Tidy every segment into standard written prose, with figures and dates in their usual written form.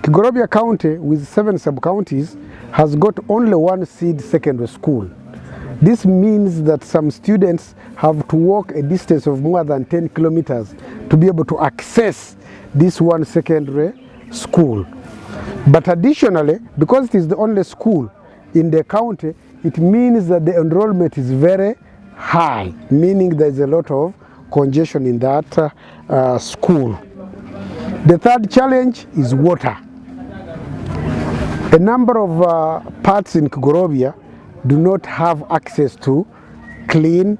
Kigorobya County, with 7 sub-counties, has got only 1 seed secondary school. This means that some students have to walk a distance of more than 10 kilometers to be able to access this 1 secondary school. But additionally, because it is the only school in the county, it means that the enrollment is very high, meaning there is a lot of congestion in that school. The third challenge is water. A number of parts in Kigorobya do not have access to clean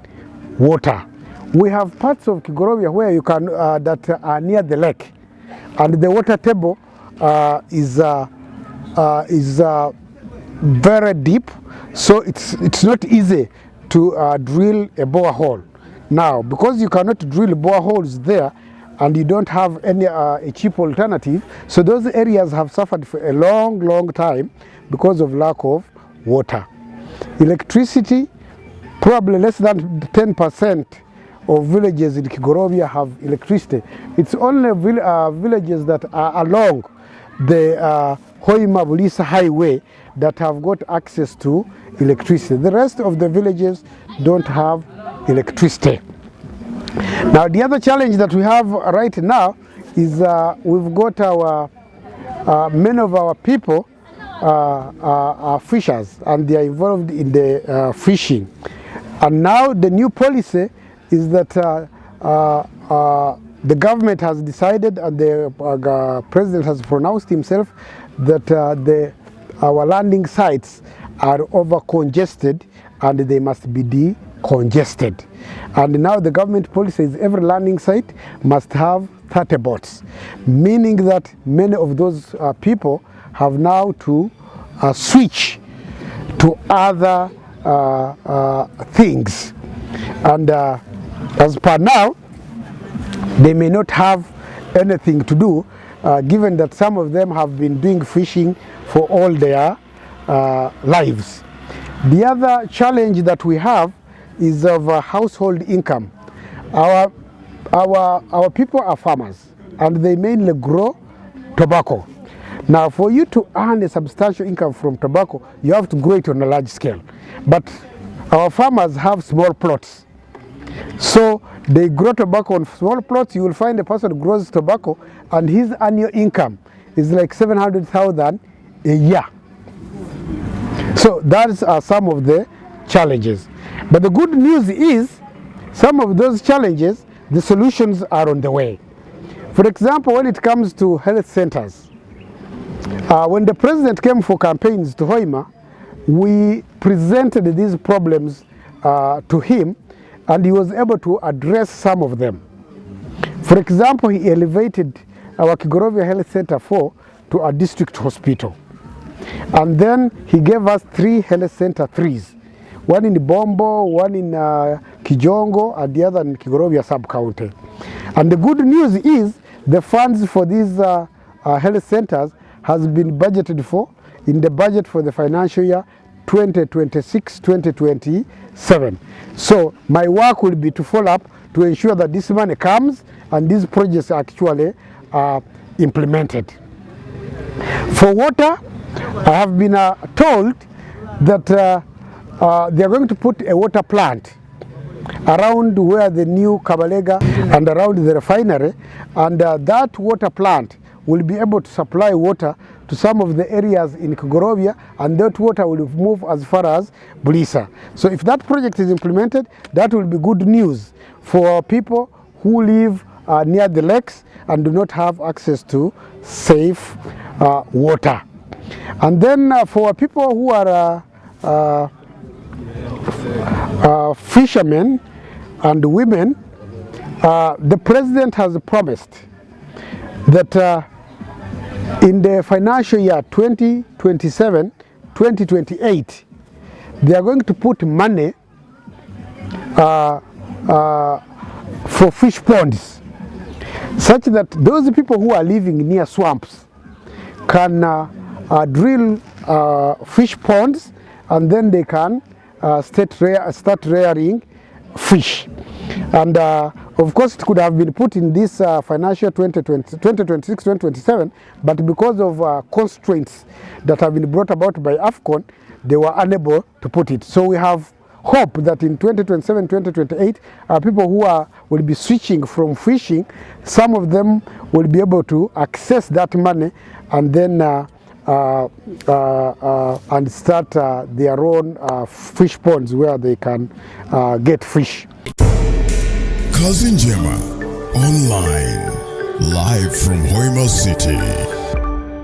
water. We have parts of Kigorobya where you can that are near the lake, and the water table is very deep, so it's not easy to drill a borehole. Now, because you cannot drill boreholes there, and you don't have any a cheap alternative, so those areas have suffered for a long time because of lack of water. Electricity, probably less than 10% of villages in Kigorobya have electricity. It's only villages that are along the Hoima-Bulisa highway that have got access to electricity. The rest of the villages don't have electricity. Now, the other challenge that we have right now is we've got our many of our people are fishers, and they are involved in the fishing. And now the new policy is that the government has decided, and the president has pronounced himself, that our landing sites are over congested and they must be decongested. And now the government policy is every landing site must have 30 boats, meaning that many of those people have now to switch to other things. And as per now, they may not have anything to do, given that some of them have been doing fishing for all their lives. The other challenge that we have is of household income. Our people are farmers, and they mainly grow tobacco. Now, for you to earn a substantial income from tobacco, you have to grow it on a large scale. But our farmers have small plots, so they grow tobacco on small plots. You will find a person who grows tobacco, and his annual income is like 700,000 a year. So those are some of the challenges. But the good news is, some of those challenges, the solutions are on the way. For example, when it comes to health centers, when the president came for campaigns to Hoima, we presented these problems to him, and he was able to address some of them. For example, he elevated our Kigorobya Health Center 4 to a district hospital. And then he gave us 3 health center 3s. One in Bombo, one in Kijongo, and the other in Kigorobya sub-county. And the good news is the funds for these health centers has been budgeted for in the budget for the financial year 2026-2027. So my work will be to follow up to ensure that this money comes and these projects actually are implemented. For water, I have been told that they are going to put a water plant around where the new Kabalega and around the refinery, and that water plant will be able to supply water to some of the areas in Kigorobya, and that water will move as far as Bulisa. So if that project is implemented, that will be good news for people who live near the lakes and do not have access to safe water. And then for people who are fishermen and women, the president has promised that in the financial year 2027-2028, they are going to put money for fish ponds, such that those people who are living near swamps can drill fish ponds, and then they can start rearing fish. And of course, it could have been put in this financial 2026-2027, but because of constraints that have been brought about by AFCON, they were unable to put it. So we have hope that in 2027-2028, people who will be switching from fishing, some of them will be able to access that money and then and start their own fish ponds where they can get fish. Kazi-Njema, online, live from Hoima City.